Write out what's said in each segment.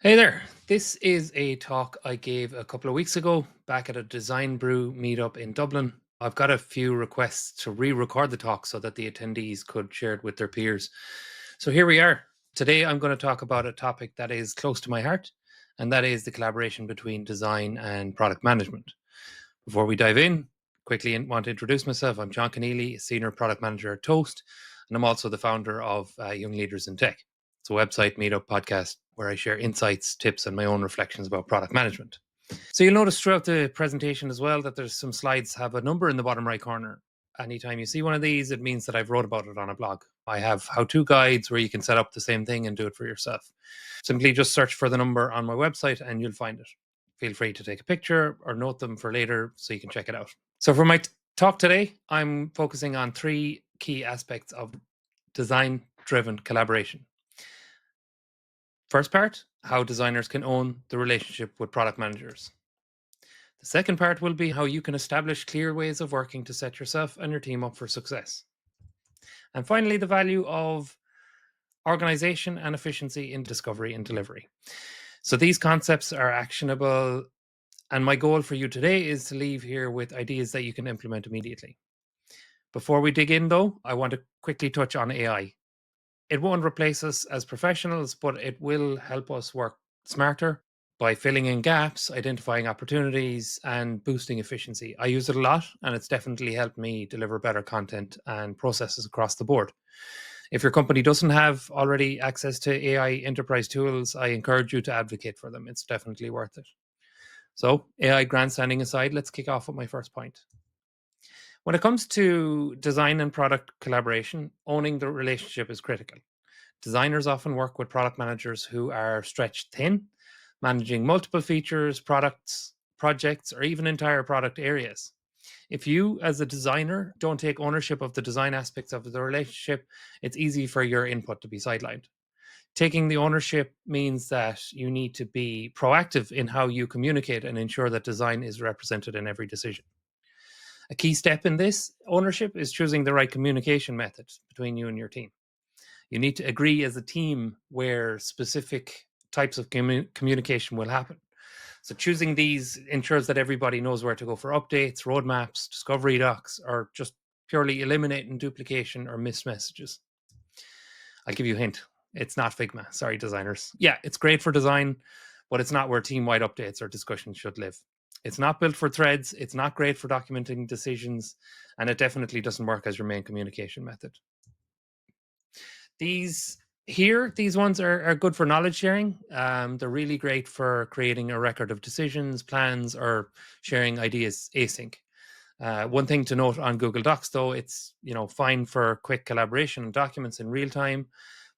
Hey there. This is a talk I gave a couple of weeks ago back at a DesignBrew Meetup in Dublin. I've got a few requests to re-record the talk so that the attendees could share it with their peers. So here we are. Today I'm going to talk about a topic that is close to my heart, and that is the collaboration between design and product management. Before we dive in, quickly want to introduce myself. I'm John Keneally, Senior Product Manager at Toast, and I'm also the founder of Young Leaders in Tech. It's a website, meetup, podcast where I share insights, tips, and my own reflections about product management. So you'll notice throughout the presentation as well that there's some slides have a number in the bottom right corner. Anytime you see one of these, it means that I've wrote about it on a blog. I have how-to guides where you can set up the same thing and do it for yourself. Simply just search for the number on my website and you'll find it. Feel free to take a picture or note them for later so you can check it out. So for my talk today, I'm focusing on three key aspects of design-driven collaboration. First part, how designers can own the relationship with product managers. The second part will be how you can establish clear ways of working to set yourself and your team up for success. And finally, the value of organization and efficiency in discovery and delivery. So these concepts are actionable, and my goal for you today is to leave here with ideas that you can implement immediately. Before we dig in, though, I want to quickly touch on AI. It won't replace us as professionals, but it will help us work smarter by filling in gaps, identifying opportunities, and boosting efficiency. I use it a lot, and it's definitely helped me deliver better content and processes across the board. If your company doesn't have already access to AI enterprise tools, I encourage you to advocate for them. It's definitely worth it. So, AI grandstanding aside, let's kick off with my first point. When it comes to design and product collaboration, owning the relationship is critical. Designers often work with product managers who are stretched thin, managing multiple features, products, projects, or even entire product areas. If you, as a designer, don't take ownership of the design aspects of the relationship, it's easy for your input to be sidelined. Taking the ownership means that you need to be proactive in how you communicate and ensure that design is represented in every decision. A key step in this ownership is choosing the right communication method between you and your team. You need to agree as a team where specific types of communication will happen. So choosing these ensures that everybody knows where to go for updates, roadmaps, discovery docs, or just purely eliminating duplication or missed messages. I'll give you a hint. It's not Figma. Sorry, designers. Yeah, it's great for design, but it's not where team-wide updates or discussions should live. It's not built for threads. It's not great for documenting decisions, and it definitely doesn't work as your main communication method. These ones are good for knowledge sharing. They're really great for creating a record of decisions, plans, or sharing ideas async. One thing to note on Google Docs, though, it's fine for quick collaboration and documents in real time,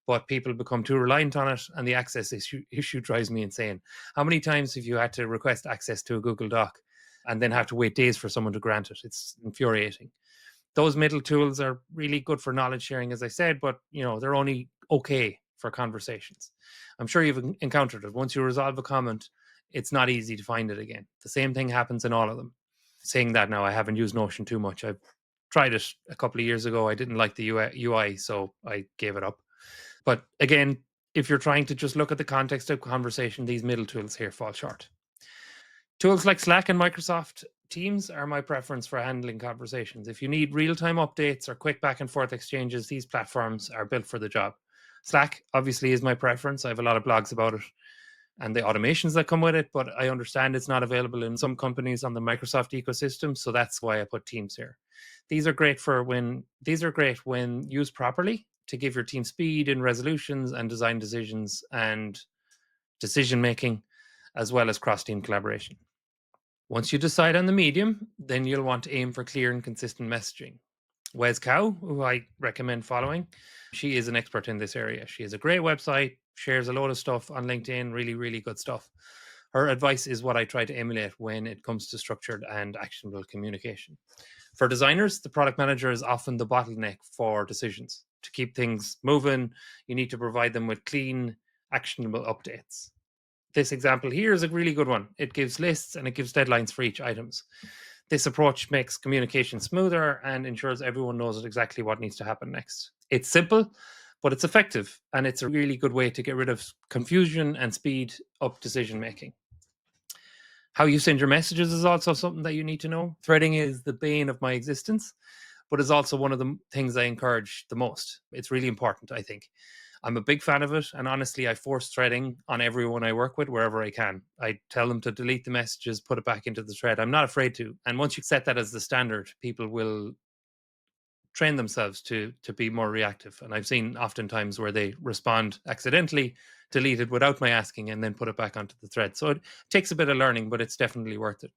but people become too reliant on it, and the access issue drives me insane. How many times have you had to request access to a Google Doc and then have to wait days for someone to grant it? It's infuriating. Those middle tools are really good for knowledge sharing, as I said, but they're only okay for conversations. I'm sure you've encountered it. Once you resolve a comment, it's not easy to find it again. The same thing happens in all of them. Saying that now, I haven't used Notion too much. I've tried it a couple of years ago. I didn't like the UI, so I gave it up. But again, if you're trying to just look at the context of conversation, these middle tools here fall short. Tools like Slack and Microsoft Teams are my preference for handling conversations. If you need real-time updates or quick back and forth exchanges, these platforms are built for the job. Slack obviously is my preference. I have a lot of blogs about it and the automations that come with it, but I understand it's not available in some companies on the Microsoft ecosystem, so that's why I put Teams here. These are great when used properly to give your team speed in resolutions and design decisions and decision making, as well as cross-team collaboration. Once you decide on the medium, then you'll want to aim for clear and consistent messaging. Wes Cow, who I recommend following, she is an expert in this area. She has a great website, shares a load of stuff on LinkedIn, really, really good stuff. Her advice is what I try to emulate when it comes to structured and actionable communication. For designers, the product manager is often the bottleneck for decisions. To keep things moving, you need to provide them with clean, actionable updates. This example here is a really good one. It gives lists and it gives deadlines for each items. This approach makes communication smoother and ensures everyone knows exactly what needs to happen next. It's simple, but it's effective and it's a really good way to get rid of confusion and speed up decision making. How you send your messages is also something that you need to know. Threading is the bane of my existence, but is also one of the things I encourage the most. It's really important, I think. I'm a big fan of it, and honestly, I force threading on everyone I work with wherever I can. I tell them to delete the messages, put it back into the thread. I'm not afraid to. And once you set that as the standard, people will train themselves to be more reactive. And I've seen oftentimes where they respond accidentally, delete it without my asking, and then put it back onto the thread. So it takes a bit of learning, but it's definitely worth it.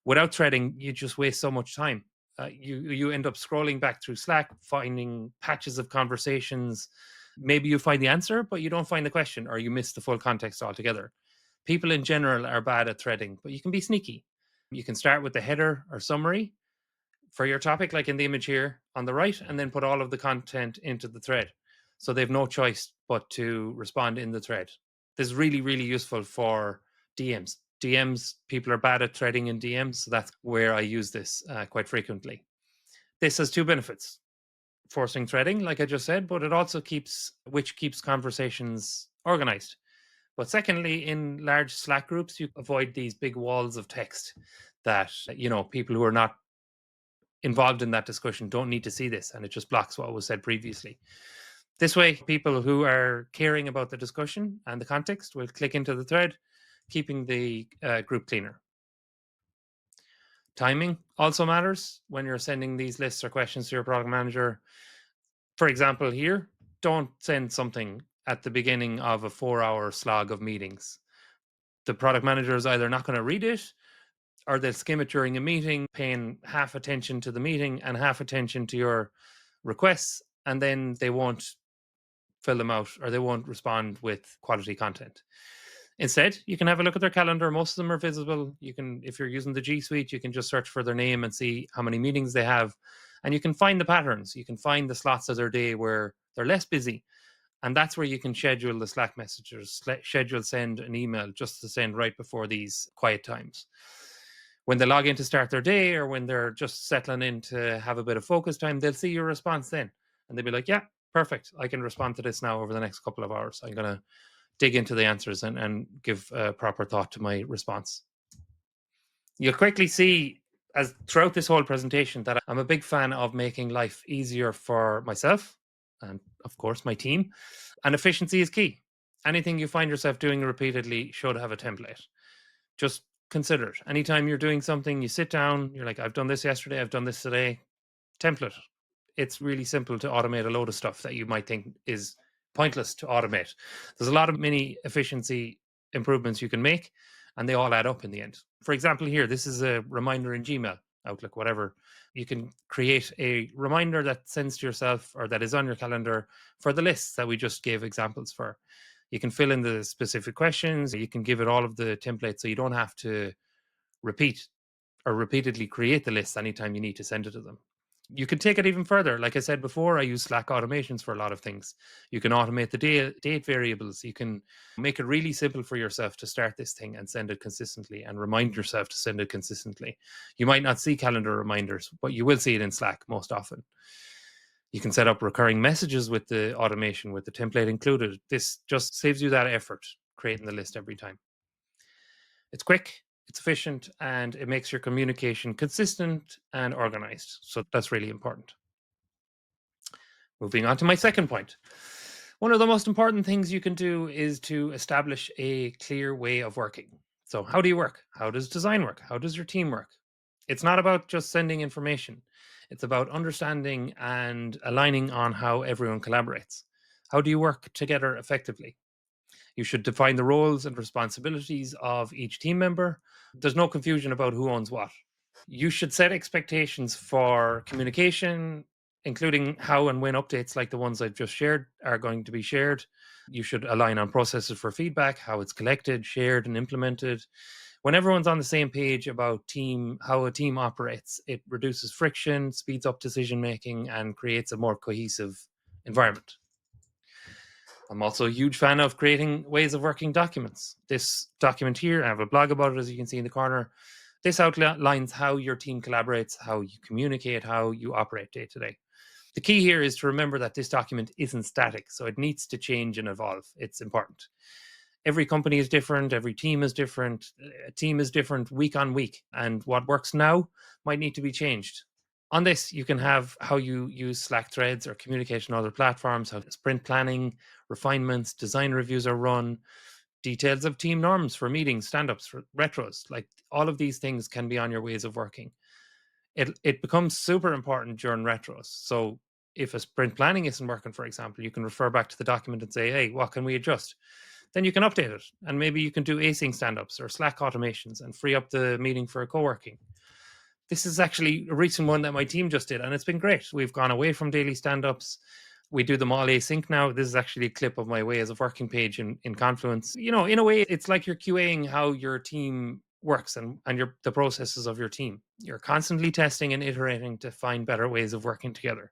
Without threading, you just waste so much time. You end up scrolling back through Slack, finding patches of conversations. Maybe you find the answer, but you don't find the question, or you miss the full context altogether. People in general are bad at threading, but you can be sneaky. You can start with the header or summary for your topic, like in the image here on the right, and then put all of the content into the thread. So they've no choice but to respond in the thread. This is really, really useful for DMs. DMs, people are bad at threading in DMs. So that's where I use this quite frequently. This has two benefits: forcing threading, like I just said, but it also keeps conversations organized. But secondly, in large Slack groups, you avoid these big walls of text that, people who are not involved in that discussion don't need to see this, and it just blocks what was said previously. This way, people who are caring about the discussion and the context will click into the thread, keeping the group cleaner. Timing also matters when you're sending these lists or questions to your product manager. For example, here, don't send something at the beginning of a 4-hour slog of meetings. The product manager is either not going to read it, or they'll skim it during a meeting, paying half attention to the meeting and half attention to your requests, and then they won't fill them out, or they won't respond with quality content. Instead, you can have a look at their calendar. Most of them are visible. You can, if you're using the G Suite, you can just search for their name and see how many meetings they have. And you can find the patterns. You can find the slots of their day where they're less busy. And that's where you can schedule the Slack messages, send an email just to send right before these quiet times. When they log in to start their day, or when they're just settling in to have a bit of focus time, they'll see your response then. And they'll be like, yeah, perfect. I can respond to this now over the next couple of hours. I'm going to dig into the answers and give proper thought to my response. You'll quickly see, as throughout this whole presentation, that I'm a big fan of making life easier for myself and, of course, my team. And efficiency is key. Anything you find yourself doing repeatedly should have a template. Just consider it. Anytime you're doing something, you sit down, you're like, I've done this yesterday, I've done this today. Template. It's really simple to automate a load of stuff that you might think is pointless to automate. There's a lot of mini efficiency improvements you can make, and they all add up in the end. For example, here, this is a reminder in Gmail, Outlook, whatever. You can create a reminder that sends to yourself, or that is on your calendar, for the lists that we just gave examples for. You can fill in the specific questions. You can give it all of the templates, so you don't have to repeat or repeatedly create the list anytime you need to send it to them. You can take it even further. Like I said before, I use Slack automations for a lot of things. You can automate the date variables. You can make it really simple for yourself to start this thing and send it consistently, and remind yourself to send it consistently. You might not see calendar reminders, but you will see it in Slack most often. You can set up recurring messages with the automation, with the template included. This just saves you that effort creating the list every time. It's quick, it's efficient, and it makes your communication consistent and organized. So that's really important. Moving on to my second point. One of the most important things you can do is to establish a clear way of working. So, how do you work? How does design work? How does your team work? It's not about just sending information, it's about understanding and aligning on how everyone collaborates. How do you work together effectively? You should define the roles and responsibilities of each team member. There's no confusion about who owns what. You should set expectations for communication, including how and when updates like the ones I've just shared are going to be shared. You should align on processes for feedback, how it's collected, shared, and implemented. When everyone's on the same page about how a team operates, it reduces friction, speeds up decision making, and creates a more cohesive environment. I'm also a huge fan of creating ways of working documents. This document here, I have a blog about it, as you can see in the corner. This outlines how your team collaborates, how you communicate, how you operate day to day. The key here is to remember that this document isn't static, so it needs to change and evolve. It's important. Every company is different, every team is different, a team is different week on week, and what works now might need to be changed. On this, you can have how you use Slack threads or communication on other platforms, how sprint planning, refinements, design reviews are run, details of team norms for meetings, stand-ups, for retros. Like all of these things can be on your ways of working. It becomes super important during retros. So if a sprint planning isn't working, for example, you can refer back to the document and say, hey, what can we adjust? Then you can update it. And maybe you can do async stand-ups or Slack automations and free up the meeting for co-working. This is actually a recent one that my team just did, and it's been great. We've gone away from daily stand-ups. We do them all async now. This is actually a clip of my ways of working page in Confluence. In a way, it's like you're QAing how your team works and the processes of your team. You're constantly testing and iterating to find better ways of working together.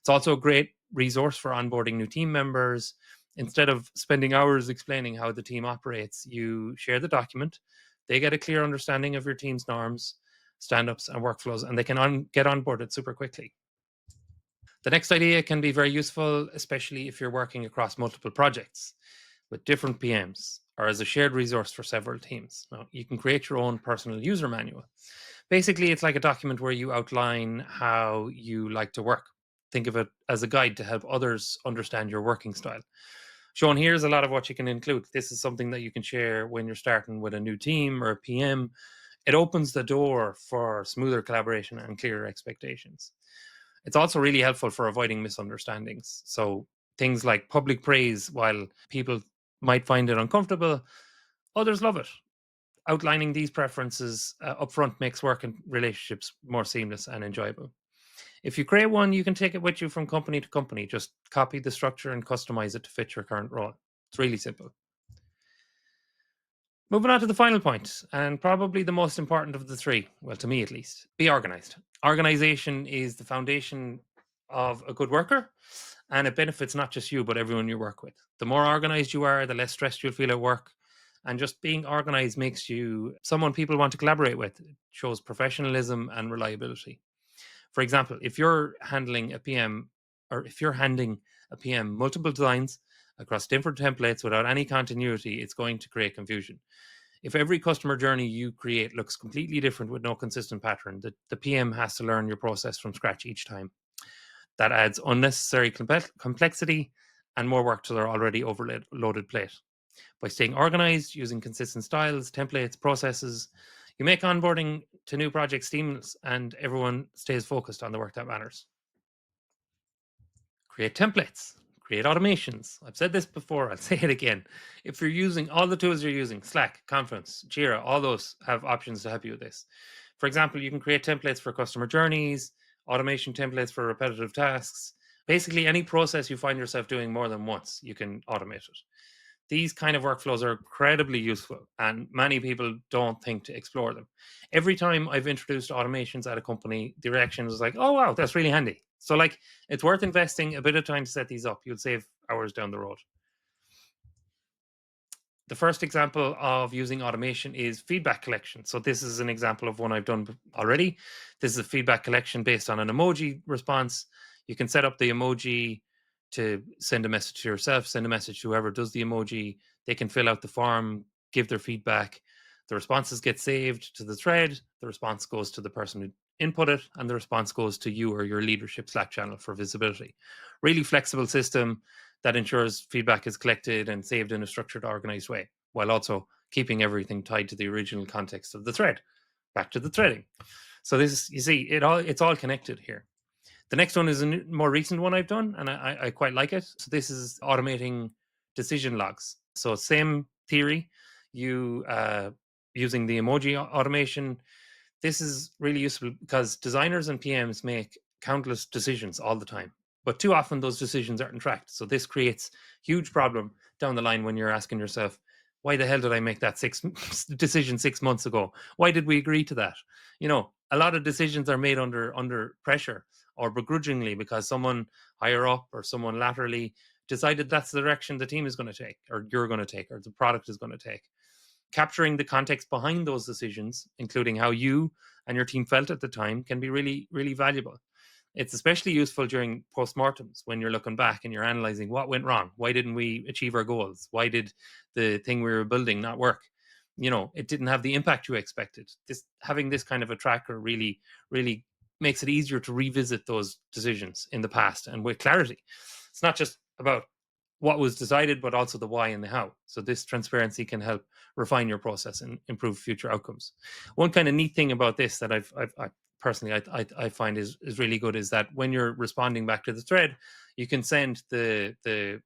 It's also a great resource for onboarding new team members. Instead of spending hours explaining how the team operates, you share the document. They get a clear understanding of your team's norms, stand-ups, and workflows, and they can get onboarded super quickly. The next idea can be very useful, especially if you're working across multiple projects with different PMs or as a shared resource for several teams. Now, you can create your own personal user manual. Basically, it's like a document where you outline how you like to work. Think of it as a guide to help others understand your working style. Shown here is a lot of what you can include. This is something that you can share when you're starting with a new team or a PM. It opens the door for smoother collaboration and clearer expectations. It's also really helpful for avoiding misunderstandings. So things like public praise, while people might find it uncomfortable, others love it. Outlining these preferences upfront makes work and relationships more seamless and enjoyable. If you create one, you can take it with you from company to company. Just copy the structure and customize it to fit your current role. It's really simple. Moving on to the final point, and probably the most important of the three, well, to me at least, be organized. Organization is the foundation of a good worker, and it benefits not just you, but everyone you work with. The more organized you are, the less stressed you'll feel at work. And just being organized makes you someone people want to collaborate with. It shows professionalism and reliability. For example, if you're handling a PM or if you're handing a PM multiple designs across different templates without any continuity, it's going to create confusion. If every customer journey you create looks completely different with no consistent pattern, the PM has to learn your process from scratch each time. That adds unnecessary complexity and more work to their already overloaded plate. By staying organized, using consistent styles, templates, processes, you make onboarding to new projects seamless and everyone stays focused on the work that matters. Create templates, create automations. I've said this before, I'll say it again. If you're using all the tools you're using, Slack, Confluence, Jira, all those have options to help you with this. For example, you can create templates for customer journeys, automation templates for repetitive tasks. Basically, any process you find yourself doing more than once, you can automate it. These kind of workflows are incredibly useful, and many people don't think to explore them. Every time I've introduced automations at a company, the reaction is like, oh, wow, that's really handy. So, like, it's worth investing a bit of time to set these up. You'll save hours down the road. The first example of using automation is feedback collection. So this is an example of one I've done already. This is a feedback collection based on an emoji response. You can set up the emoji to send a message to yourself, send a message to whoever does the emoji. They can fill out the form, give their feedback. The responses get saved to the thread. The response goes to the person who input it, and the response goes to you or your leadership Slack channel for visibility. Really flexible system that ensures feedback is collected and saved in a structured, organized way, while also keeping everything tied to the original context of the thread. Back to the threading. So this is, you see, it's all connected here. The next one is a more recent one I've done, and I quite like it. So this is automating decision logs. So same theory, you using the emoji automation. This is really useful because designers and PMs make countless decisions all the time, but too often those decisions aren't tracked. So this creates huge problem down the line when you're asking yourself, why the hell did I make that decision 6 months ago? Why did we agree to that? A lot of decisions are made under pressure or begrudgingly because someone higher up or someone laterally decided that's the direction the team is going to take, or you're going to take, or the product is going to take. Capturing the context behind those decisions, including how you and your team felt at the time, can be really, really valuable. It's especially useful during postmortems when you're looking back and you're analyzing what went wrong. Why didn't we achieve our goals? Why did the thing we were building not work? It didn't have the impact you expected. Having this kind of a tracker really makes it easier to revisit those decisions in the past and with clarity. It's not just about what was decided, but also the why and the how. So this transparency can help refine your process and improve future outcomes. One kind of neat thing about this that I personally I find is really good is that when you're responding back to the thread, you can send the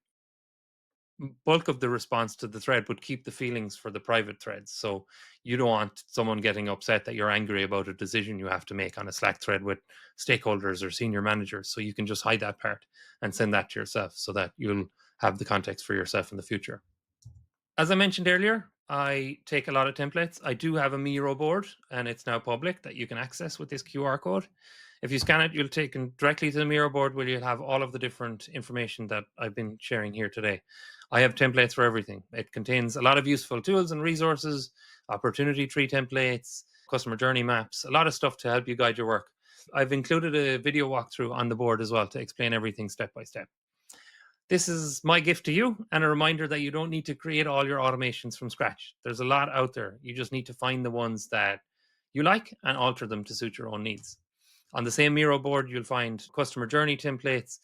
bulk of the response to the thread, but keep the feelings for the private threads. So you don't want someone getting upset that you're angry about a decision you have to make on a Slack thread with stakeholders or senior managers. So you can just hide that part and send that to yourself so that you'll have the context for yourself in the future. As I mentioned earlier, I take a lot of templates. I do have a Miro board, and it's now public that you can access with this QR code. If you scan it, you'll take it directly to the Miro board where you'll have all of the different information that I've been sharing here today. I have templates for everything. It contains a lot of useful tools and resources, opportunity tree templates, customer journey maps, a lot of stuff to help you guide your work. I've included a video walkthrough on the board as well to explain everything step by step. This is my gift to you and a reminder that you don't need to create all your automations from scratch. There's a lot out there. You just need to find the ones that you like and alter them to suit your own needs. On the same Miro board, you'll find customer journey templates.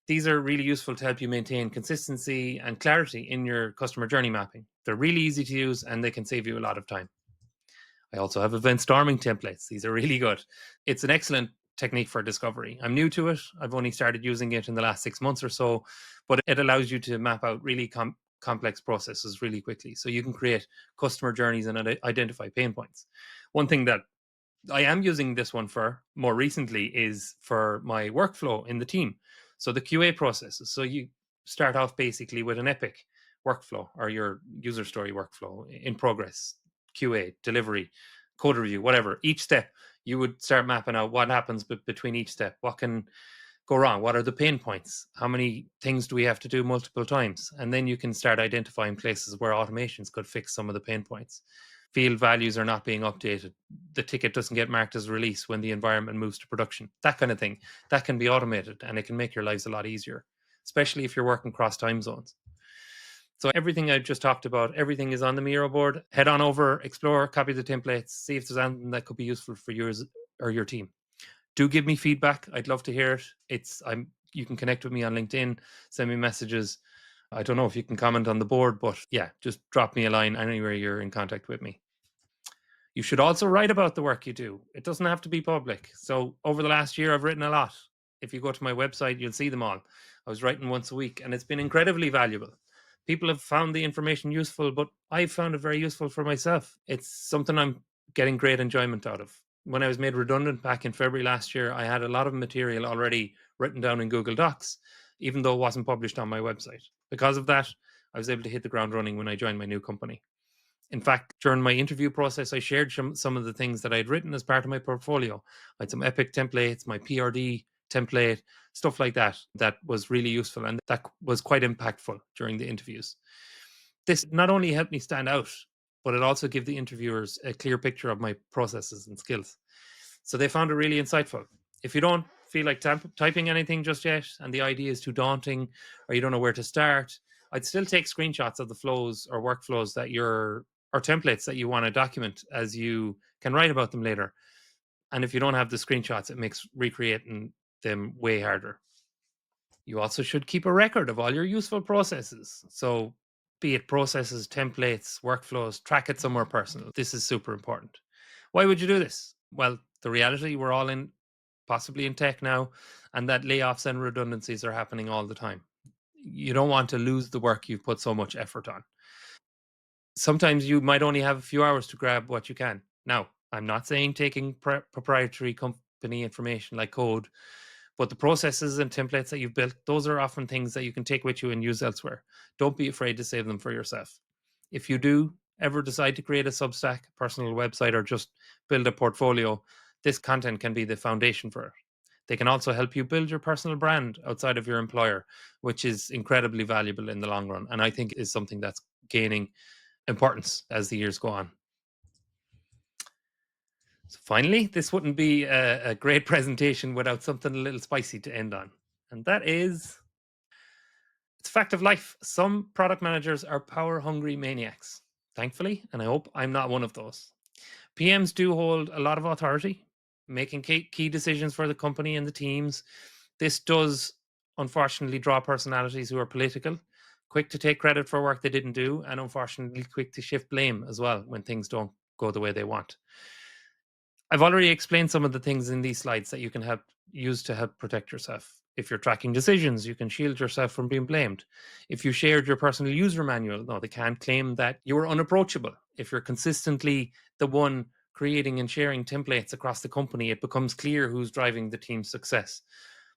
These are really useful to help you maintain consistency and clarity in your customer journey mapping. They're really easy to use and they can save you a lot of time. I also have event storming templates. These are really good. It's an excellent technique for discovery. I'm new to it. I've only started using it in the last 6 months or so, but it allows you to map out really complex processes really quickly. So you can create customer journeys and identify pain points. One thing that I am using this one for more recently is for my workflow in the team. So the QA processes. So you start off basically with an epic workflow or your user story workflow in progress, QA, delivery, code review, whatever. Each step you would start mapping out what happens between each step. What can go wrong? What are the pain points? How many things do we have to do multiple times? And then you can start identifying places where automations could fix some of the pain points. Field values are not being updated. The ticket doesn't get marked as release when the environment moves to production. That kind of thing. That can be automated and it can make your lives a lot easier, especially if you're working cross time zones. So everything I've just talked about, everything is on the Miro board. Head on over, explore, copy the templates, see if there's anything that could be useful for yours or your team. Do give me feedback. I'd love to hear it. You can connect with me on LinkedIn, send me messages. I don't know if you can comment on the board, but yeah, just drop me a line anywhere you're in contact with me. You should also write about the work you do. It doesn't have to be public. So over the last year, I've written a lot. If you go to my website, you'll see them all. I was writing once a week, and it's been incredibly valuable. People have found the information useful, but I've found it very useful for myself. It's something I'm getting great enjoyment out of. When I was made redundant back in February last year, I had a lot of material already written down in Google Docs, even though it wasn't published on my website. Because of that, I was able to hit the ground running when I joined my new company. In fact, during my interview process, I shared some of the things that I'd written as part of my portfolio. I had some epic templates, my PRD template, stuff like that, that was really useful. And that was quite impactful during the interviews. This not only helped me stand out, but it also gave the interviewers a clear picture of my processes and skills. So they found it really insightful. If you don't feel like typing anything just yet and the idea is too daunting or you don't know where to start, I'd still take screenshots of the flows or workflows that you're or templates that you want to document as you can write about them later. And if you don't have the screenshots, it makes recreating them way harder. You also should keep a record of all your useful processes. So, be it processes, templates, workflows, track it somewhere personal. This is super important. Why would you do this? Well, the reality we're all in, possibly in tech now, and that layoffs and redundancies are happening all the time. You don't want to lose the work you've put so much effort on. Sometimes you might only have a few hours to grab what you can. Now, I'm not saying taking proprietary company information like code, but the processes and templates that you've built, those are often things that you can take with you and use elsewhere. Don't be afraid to save them for yourself. If you do ever decide to create a Substack, personal website, or just build a portfolio, this content can be the foundation for it. They can also help you build your personal brand outside of your employer, which is incredibly valuable in the long run. And I think is something that's gaining importance as the years go on. So finally, this wouldn't be a great presentation without something a little spicy to end on. And that is, it's a fact of life. Some product managers are power hungry maniacs. Thankfully, and I hope I'm not one of those. PMs do hold a lot of authority, making key decisions for the company and the teams. This does unfortunately draw personalities who are political, quick to take credit for work they didn't do, and unfortunately quick to shift blame as well when things don't go the way they want. I've already explained some of the things in these slides that you can use to help protect yourself. If you're tracking decisions, you can shield yourself from being blamed. If you shared your personal user manual, no, they can't claim that you were unapproachable. If you're consistently the one creating and sharing templates across the company, it becomes clear who's driving the team's success.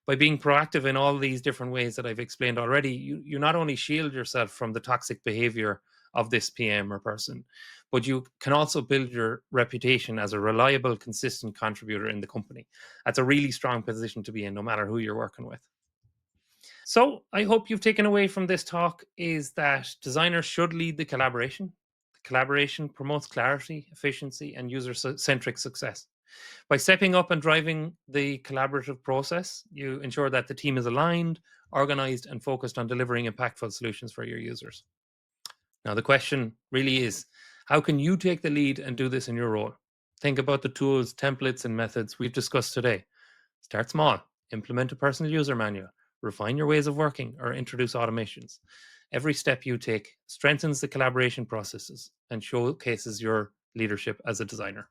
By being proactive in all these different ways that I've explained already, you not only shield yourself from the toxic behavior of this PM or person, but you can also build your reputation as a reliable, consistent contributor in the company. That's a really strong position to be in, no matter who you're working with. So I hope you've taken away from this talk is that designers should lead the collaboration. Collaboration promotes clarity, efficiency, and user-centric success. By stepping up and driving the collaborative process, you ensure that the team is aligned, organized, and focused on delivering impactful solutions for your users. Now, the question really is, how can you take the lead and do this in your role? Think about the tools, templates, and methods we've discussed today. Start small, implement a personal user manual, refine your ways of working, or introduce automations. Every step you take strengthens the collaboration processes and showcases your leadership as a designer.